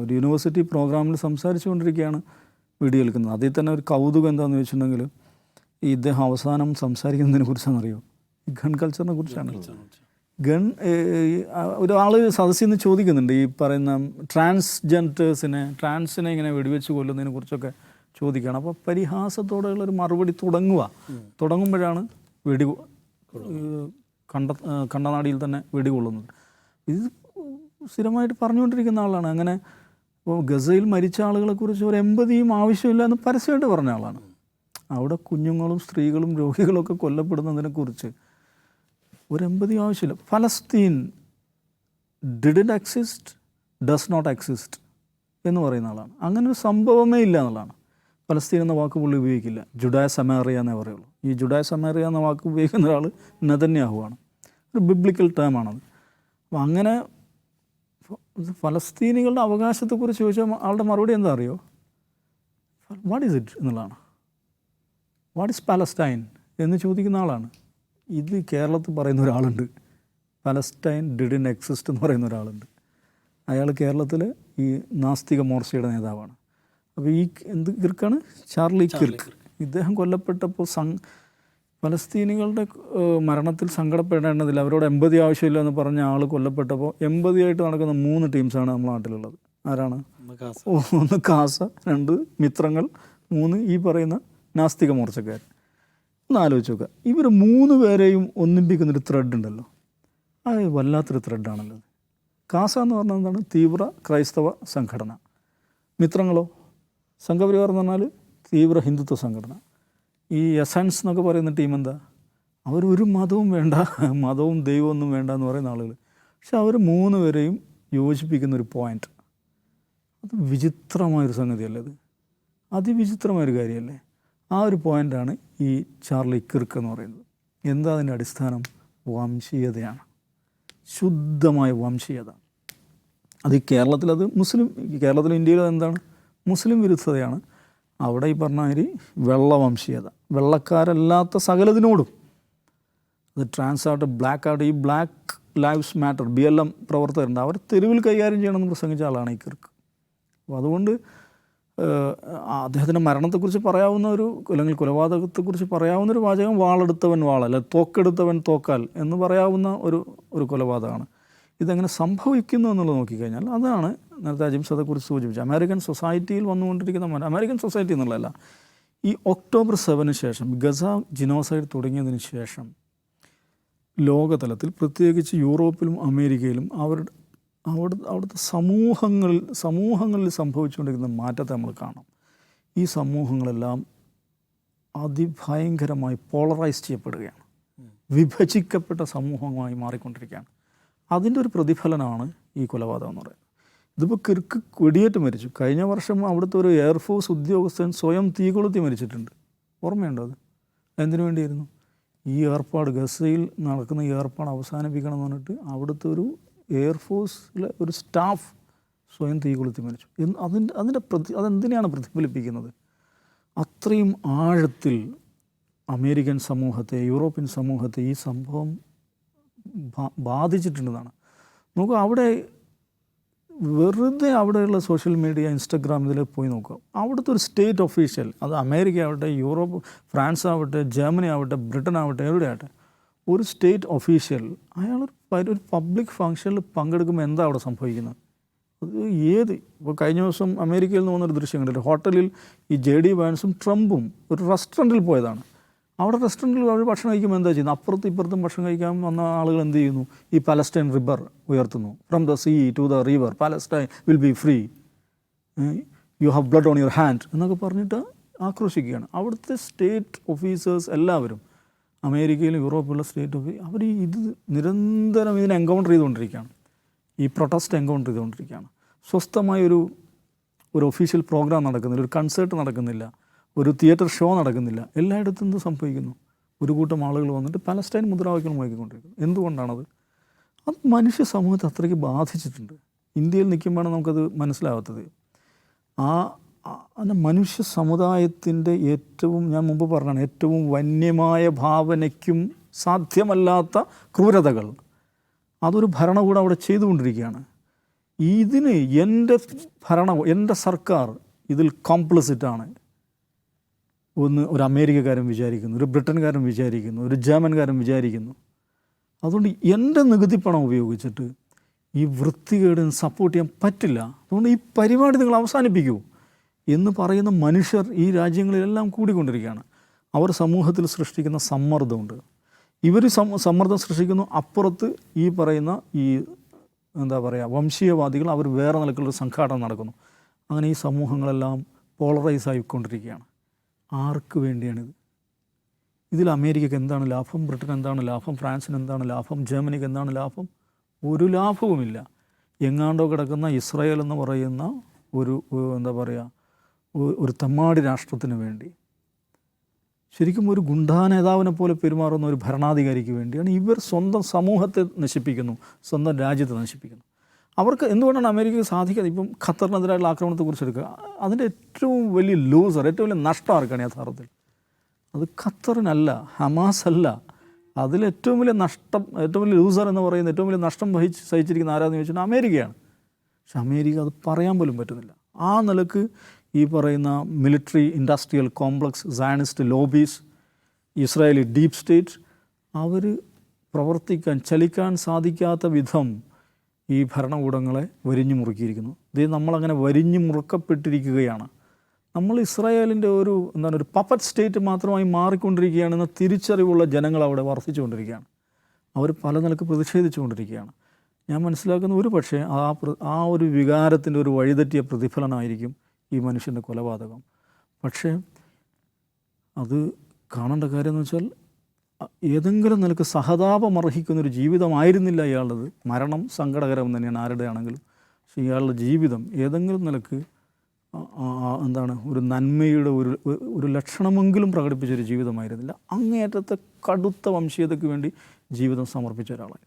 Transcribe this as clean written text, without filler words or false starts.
ഒരു യൂണിവേഴ്സിറ്റി പ്രോഗ്രാമിൽ സംസാരിച്ചുകൊണ്ടിരിക്കുകയാണ് വീഡിയോ എടുക്കുന്നത്. അതിൽ തന്നെ ഒരു കൗതുകം എന്താണെന്ന് വെച്ചിട്ടുണ്ടെങ്കിൽ ഈ ഇദ്ദേഹം അവസാനം സംസാരിക്കുന്നതിനെ കുറിച്ചാണെന്നറിയോ? ഈ ഗൺ കൾച്ചറിനെ കുറിച്ചാണ്. ഗൺ ഒരാൾ സദസ്സിൽ നിന്ന് ചോദിക്കുന്നുണ്ട് ഈ പറയുന്ന ട്രാൻസിനെ ഇങ്ങനെ വെടിവെച്ച് കൊല്ലുന്നതിനെ കുറിച്ചൊക്കെ ചോദിക്കുകയാണ്. അപ്പോൾ പരിഹാസത്തോടെയുള്ളൊരു മറുപടി തുടങ്ങുമ്പോഴാണ് വെടി കണ്ടനാടിയിൽ തന്നെ വെടികൊള്ളുന്നത്. ഇത് സ്ഥിരമായിട്ട് പറഞ്ഞുകൊണ്ടിരിക്കുന്ന ആളാണ്. അങ്ങനെ ഇപ്പോൾ ഗസയിൽ മരിച്ച ആളുകളെക്കുറിച്ച് ഒരു എമ്പതിയും ആവശ്യമില്ല എന്ന് പരസ്യമായിട്ട് പറഞ്ഞ ആളാണ്. അവിടെ കുഞ്ഞുങ്ങളും സ്ത്രീകളും രോഗികളൊക്കെ കൊല്ലപ്പെടുന്നതിനെക്കുറിച്ച് ഒരു എമ്പതി ആവശ്യമില്ല. Palestine didn't exist, does not exist എന്ന് പറയുന്ന ആളാണ്. അങ്ങനെ ഒരു സംഭവമേ ഇല്ല എന്നുള്ളതാണ്. ഫലസ്തീൻ എന്ന വാക്ക് പുള്ളി ഉപയോഗിക്കില്ല, ജുഡായ സമാറിയ എന്നേ പറയുള്ളൂ. ഈ ജുഡായ സമാറിയ എന്ന വാക്ക് ഉപയോഗിക്കുന്ന ഒരാൾ നെതന്യാഹുവാണ്. ഒരു ബിബ്ലിക്കൽ ടേമാണത്. അപ്പോൾ അങ്ങനെ ഫലസ്തീനികളുടെ അവകാശത്തെക്കുറിച്ച് ചോദിച്ചാൽ ആളുടെ മറുപടി എന്താ അറിയോ? വാട്ട് ഈസ് ഇറ്റ് എന്നുള്ളതാണ്. വാട്ട് ഈസ് പാലസ്റ്റൈൻ എന്ന് ചോദിക്കുന്ന ആളാണ്. ഇത് കേരളത്തിൽ പറയുന്ന ഒരാളുണ്ട്, പലസ്റ്റൈൻ ഡിഡൻറ്റ് എക്സിസ്റ്റ് എന്ന് പറയുന്ന ഒരാളുണ്ട്. അയാൾ കേരളത്തിൽ ഈ നാസ്തിക മോർച്ചയുടെ നേതാവാണ്. അപ്പോൾ ഈ കിർക്കാണ് ചാർലി കിർക്ക്. ഇദ്ദേഹം കൊല്ലപ്പെട്ടപ്പോൾ ഫലസ്തീനികളുടെ മരണത്തിൽ സങ്കടപ്പെടേണ്ടതില്ല, അവരോട് എമ്പതി ആവശ്യമില്ല എന്ന് പറഞ്ഞ ആൾ കൊല്ലപ്പെട്ടപ്പോൾ എമ്പതിയായിട്ട് നടക്കുന്ന 3 ടീംസാണ് നമ്മുടെ നാട്ടിലുള്ളത്. ആരാണ്? 1 കാസ, 2 മിത്രങ്ങൾ, 3 ഈ പറയുന്ന നാസ്തിക മോർച്ചക്കാർ. ഒന്ന് ആലോചിച്ച് നോക്കുക. ഇവർ 3 പേരെയും ഒന്നിപ്പിക്കുന്നൊരു ത്രെഡ് ഉണ്ടല്ലോ, അത് വല്ലാത്തൊരു ത്രെഡാണല്ലോ. കാസ എന്ന് പറഞ്ഞാൽ എന്താണ്? തീവ്ര ക്രൈസ്തവ സംഘടന. മിത്രങ്ങളോ സംഘപരിവാർ എന്ന് പറഞ്ഞാൽ തീവ്ര ഹിന്ദുത്വ സംഘടന. ഈ എസൻസ് എന്നൊക്കെ പറയുന്ന ടീം എന്താ? അവരൊരു മതവും വേണ്ട, മതവും ദൈവമൊന്നും വേണ്ട എന്ന് പറയുന്ന ആളുകൾ. പക്ഷെ അവർ 3 പേരെയും യോജിപ്പിക്കുന്നൊരു പോയിൻ്റ്, അത് വിചിത്രമായൊരു സംഗതിയല്ലേ? അത് അതിവിചിത്രമായൊരു കാര്യമല്ലേ? ആ ഒരു പോയിൻ്റാണ് ഈ ചാർലി കിർക്ക് എന്ന് പറയുന്നത്. എന്താ അതിൻ്റെ അടിസ്ഥാനം? വംശീയതയാണ്, ശുദ്ധമായ വംശീയത. അത് ഈ കേരളത്തിലത് കേരളത്തിലും ഇന്ത്യയിലും എന്താണ്? മുസ്ലിം വിരുദ്ധതയാണ്. അവിടെ ഈ പറഞ്ഞ മാതിരി വെള്ളവംശീയത, വെള്ളക്കാരല്ലാത്ത സകലതിനോടും. അത് ട്രാൻസ് ആവട്ടെ, ബ്ലാക്ക് ആവട്ടെ, ഈ ബ്ലാക്ക് ലൈവ്സ് മാറ്റർ BLM പ്രവർത്തകരുണ്ട്, അവർ തെരുവിൽ കൈകാര്യം ചെയ്യണമെന്ന് പ്രസംഗിച്ച ആളാണ് ഈ കിർക്ക്. അപ്പോൾ അതുകൊണ്ട് അദ്ദേഹത്തിൻ്റെ മരണത്തെക്കുറിച്ച് പറയാവുന്ന അല്ലെങ്കിൽ കൊലപാതകത്തെക്കുറിച്ച് പറയാവുന്നൊരു വാചകം വാളെടുത്തവൻ വാളല്ല, തോക്കെടുത്തവൻ തോക്കാൽ എന്ന് പറയാവുന്ന ഒരു കൊലപാതകമാണ്. ഇതെങ്ങനെ സംഭവിക്കുന്നു എന്നുള്ളത് നോക്കിക്കഴിഞ്ഞാൽ അതാണ് നേരത്തെ അജിംസ് അതേക്കുറിച്ച് സൂചിപ്പിച്ചത്. അമേരിക്കൻ സൊസൈറ്റിയിൽ വന്നുകൊണ്ടിരിക്കുന്ന അമേരിക്കൻ സൊസൈറ്റി എന്നുള്ളതല്ല, ഈ ഒക്ടോബർ 7 ശേഷം, ഗസ ജിനോസൈഡ് തുടങ്ങിയതിന് ശേഷം ലോകതലത്തിൽ പ്രത്യേകിച്ച് യൂറോപ്പിലും അമേരിക്കയിലും അവിടുത്തെ സമൂഹങ്ങളിൽ സംഭവിച്ചുകൊണ്ടിരിക്കുന്ന മാറ്റത്തെ നമ്മൾ കാണാം. ഈ സമൂഹങ്ങളെല്ലാം അതിഭയങ്കരമായി പോളറൈസ് ചെയ്യപ്പെടുകയാണ്, വിഭജിക്കപ്പെട്ട സമൂഹമായി മാറിക്കൊണ്ടിരിക്കുകയാണ്. അതിൻ്റെ ഒരു പ്രതിഫലനമാണ് ഈ കൊലപാതകം എന്ന് പറയുന്നത്. ഇതിപ്പോൾ കിർക്ക് വെടിയേറ്റ് മരിച്ചു. കഴിഞ്ഞ വർഷം അവിടുത്തെ ഒരു എയർഫോഴ്സ് ഉദ്യോഗസ്ഥൻ സ്വയം തീ കൊളുത്തി മരിച്ചിട്ടുണ്ട്. ഓർമ്മയുണ്ടോ അത്? എന്തിനു വേണ്ടിയായിരുന്നു? ഈ ഏർപ്പാട്, ഗസയിൽ നടക്കുന്ന ഈ ഏർപ്പാട് അവസാനിപ്പിക്കണം എന്ന് പറഞ്ഞിട്ട് അവിടുത്തെ ഒരു എയർഫോഴ്സിലെ ഒരു സ്റ്റാഫ് സ്വയം തീ കൊളുത്തി മരിച്ചു. അതെന്തിനെയാണ് പ്രതിഫലിപ്പിക്കുന്നത്? അത്രയും ആഴത്തിൽ അമേരിക്കൻ സമൂഹത്തെ, യൂറോപ്യൻ സമൂഹത്തെ ഈ സംഭവം ബാധിച്ചിട്ടുണ്ടെന്നാണ്. നോക്കുക, അവിടെ വെറുതെ അവിടെയുള്ള സോഷ്യൽ മീഡിയ, ഇൻസ്റ്റഗ്രാം ഇതിൽ പോയി നോക്കുക. അവിടുത്തെ ഒരു സ്റ്റേറ്റ് ഒഫീഷ്യൽ, അത് അമേരിക്ക ആവട്ടെ, യൂറോപ്പ്, ഫ്രാൻസ് ആവട്ടെ, ജർമ്മനി ആവട്ടെ, ബ്രിട്ടൻ ആവട്ടെ, എവിടെ ആവട്ടെ, ഒരു സ്റ്റേറ്റ് ഒഫീഷ്യൽ അയാൾ ഒരു പബ്ലിക് ഫങ്ഷനിൽ പങ്കെടുക്കുമ്പോൾ എന്താ അവിടെ സംഭവിക്കുന്നത്? അത് ഇപ്പോൾ കഴിഞ്ഞ ദിവസം അമേരിക്കയിൽ നിന്ന് വന്നൊരു ദൃശ്യം കണ്ടില്ല. ഹോട്ടലിൽ ഈ JD വാൻസും ട്രംപും ഒരു റെസ്റ്റോറൻറ്റിൽ പോയതാണ്. അവിടെ റെസ്റ്റോറൻറ്റിൽ അവർ ഭക്ഷണം കഴിക്കുമ്പോൾ എന്താ ചെയ്യുന്നത്? അപ്പുറത്തും ഇപ്പുറത്തും ഭക്ഷണം കഴിക്കാൻ വന്ന ആളുകൾ എന്ത് ചെയ്യുന്നു? ഈ പാലസ്റ്റൈൻ റിവർ ഉയർത്തുന്നു. From the sea to the river Palestine will be free, you have blood on your hand എന്നൊക്കെ പറഞ്ഞിട്ട് ആക്രോശിക്കുകയാണ്. അവിടുത്തെ സ്റ്റേറ്റ് ഓഫീസേഴ്സ് എല്ലാവരും, അമേരിക്കയിലും യൂറോപ്പിലുള്ള സ്റ്റേറ്റ് അവർ നിരന്തരം ഇതിനെ എൻകൗണ്ടർ ചെയ്തുകൊണ്ടിരിക്കുകയാണ്. ഈ പ്രൊട്ടസ്റ്റ് എൻകൗണ്ടർ ചെയ്തുകൊണ്ടിരിക്കുകയാണ്. സ്വസ്ഥമായ ഒരു ഒഫീഷ്യൽ പ്രോഗ്രാം നടക്കുന്നില്ല, ഒരു കൺസേർട്ട് നടക്കുന്നില്ല, ഒരു തിയേറ്റർ ഷോ നടക്കുന്നില്ല. എല്ലായിടത്തും എന്ത് സംഭവിക്കുന്നു? ഒരു കൂട്ടം ആളുകൾ വന്നിട്ട് പാലസ്റ്റൈൻ മുദ്രാവാക്യങ്ങൾ മുഴക്കിക്കൊണ്ടിരിക്കുന്നു. എന്തുകൊണ്ടാണത്? അത് മനുഷ്യ സമൂഹത്തെ അത്രയ്ക്ക് ബാധിച്ചിട്ടുണ്ട്. ഇന്ത്യയിൽ നിൽക്കുമ്പോഴാണ് നമുക്കത് മനസ്സിലാവാത്തത്. മനുഷ്യ സമുദായത്തിൻ്റെ ഞാൻ മുമ്പ് പറഞ്ഞാണ്, ഏറ്റവും വന്യമായ ഭാവനയ്ക്കും സാധ്യമല്ലാത്ത ക്രൂരതകൾ അതൊരു ഭരണകൂടം അവിടെ ചെയ്തുകൊണ്ടിരിക്കുകയാണ്. ഇതിന് എൻ്റെ സർക്കാർ ഇതിൽ കോംപ്ലിസിറ്റാണ് ഒരു അമേരിക്കക്കാരൻ വിചാരിക്കുന്നു, ഒരു ബ്രിട്ടൻകാരൻ വിചാരിക്കുന്നു, ഒരു ജർമ്മൻകാരൻ വിചാരിക്കുന്നു. അതുകൊണ്ട് എൻ്റെ നികുതിപ്പണം ഉപയോഗിച്ചിട്ട് ഈ വൃത്തികേടിന് സപ്പോർട്ട് ചെയ്യാൻ പറ്റില്ല, അതുകൊണ്ട് ഈ പരിപാടി നിങ്ങൾ അവസാനിപ്പിക്കൂ എന്ന് പറയുന്ന മനുഷ്യർ ഈ രാജ്യങ്ങളിലെല്ലാം കൂടിക്കൊണ്ടിരിക്കുകയാണ്. അവർ സമൂഹത്തിൽ സൃഷ്ടിക്കുന്ന സമ്മർദ്ദമുണ്ട്. ഇവർ സമ്മർദ്ദം സൃഷ്ടിക്കുന്നു, അപ്പുറത്ത് ഈ പറയുന്ന ഈ എന്താ പറയുക വംശീയവാദികൾ അവർ വേറെ നിലക്കുള്ളൊരു സംഘാടനം നടക്കുന്നു. അങ്ങനെ ഈ സമൂഹങ്ങളെല്ലാം പോളറൈസ് ആയിക്കൊണ്ടിരിക്കുകയാണ്. ആർക്ക് വേണ്ടിയാണിത്? ഇതിൽ അമേരിക്കയ്ക്ക് എന്താണ് ലാഭം? ബ്രിട്ടൻ എന്താണ് ലാഭം? ഫ്രാൻസിന് എന്താണ് ലാഭം? ജർമ്മനിക്ക് എന്താണ് ലാഭം? ഒരു ലാഭവുമില്ല. എങ്ങാണ്ടോ കിടക്കുന്ന ഇസ്രായേൽ എന്ന് പറയുന്ന ഒരു എന്താ പറയുക ഒരു തെമ്മാടി രാഷ്ട്രത്തിന് വേണ്ടി, ശരിക്കും ഒരു ഗുണ്ടാ നേതാവിനെ പോലെ പെരുമാറുന്ന ഒരു ഭരണാധികാരിക്ക് വേണ്ടിയാണ് ഇവർ സ്വന്തം സമൂഹത്തെ നശിപ്പിക്കുന്നു, സ്വന്തം രാജ്യത്തെ നശിപ്പിക്കുന്നു. അവർക്ക് എന്തുകൊണ്ടാണ് അമേരിക്കയ്ക്ക് സാധിക്കാതെ? ഇപ്പം ഖത്തറിനെതിരായുള്ള ആക്രമണത്തെക്കുറിച്ച് എടുക്കുക, അതിൻ്റെ ഏറ്റവും വലിയ ലൂസർ, ഏറ്റവും വലിയ നഷ്ടം ആർക്കാണ് യഥാർത്ഥത്തിൽ? അത് ഖത്തറിനല്ല, ഹമാസ് അല്ല. അതിലേറ്റവും വലിയ നഷ്ടം, ഏറ്റവും വലിയ ലൂസർ എന്ന് പറയുന്നത്, ഏറ്റവും വലിയ നഷ്ടം സഹിച്ചിരിക്കുന്ന ആരാന്ന് ചോദിച്ചാൽ അമേരിക്കയാണ്. പക്ഷെ അമേരിക്ക അത് പറയാൻ പോലും പറ്റുന്നില്ല. ആ നിലക്ക് ഈ പറയുന്ന military industrial complex, Zionist lobbies, Israeli deep state, അവർ പ്രവർത്തിക്കാൻ ചലിക്കാൻ സാധിക്കാത്ത വിധം ഈ ഭരണകൂടങ്ങളെ വരിഞ്ഞു മുറുക്കിയിരിക്കുന്നു. ഇത് നമ്മളങ്ങനെ വരിഞ്ഞു മുറുക്കപ്പെട്ടിരിക്കുകയാണ്. നമ്മൾ ഇസ്രായേലിൻ്റെ ഒരു പപ്പറ്റ് സ്റ്റേറ്റ് മാത്രമായി മാറിക്കൊണ്ടിരിക്കുകയാണെന്ന തിരിച്ചറിവുള്ള ജനങ്ങൾ അവിടെ വർദ്ധിച്ചുകൊണ്ടിരിക്കുകയാണ്. അവർ പല നിലക്ക് പ്രതിഷേധിച്ചുകൊണ്ടിരിക്കുകയാണ്. ഞാൻ മനസ്സിലാക്കുന്ന ഒരു പക്ഷേ ആ ഒരു വികാരത്തിൻ്റെ ഒരു വഴിതെറ്റിയ പ്രതിഫലനമായിരിക്കും ഈ മനുഷ്യൻ്റെ കൊലപാതകം. പക്ഷേ അത് കാണേണ്ട കാര്യം എന്ന് വെച്ചാൽ ഏതെങ്കിലും നിലക്ക് സഹതാപം അർഹിക്കുന്നൊരു ജീവിതമായിരുന്നില്ല ഇയാളുടേത്. മരണം സങ്കടകരം തന്നെയാണ് ആരുടെ ആണെങ്കിലും. പക്ഷേ ഇയാളുടെ ജീവിതം ഏതെങ്കിലും നിലക്ക് ഒരു നന്മയുടെ ഒരു ലക്ഷണമെങ്കിലും പ്രകടിപ്പിച്ചൊരു ജീവിതമായിരുന്നില്ല. അങ്ങേയറ്റത്തെ കടുത്ത വംശീയതയ്ക്ക് വേണ്ടി ജീവിതം സമർപ്പിച്ച ഒരാളായി.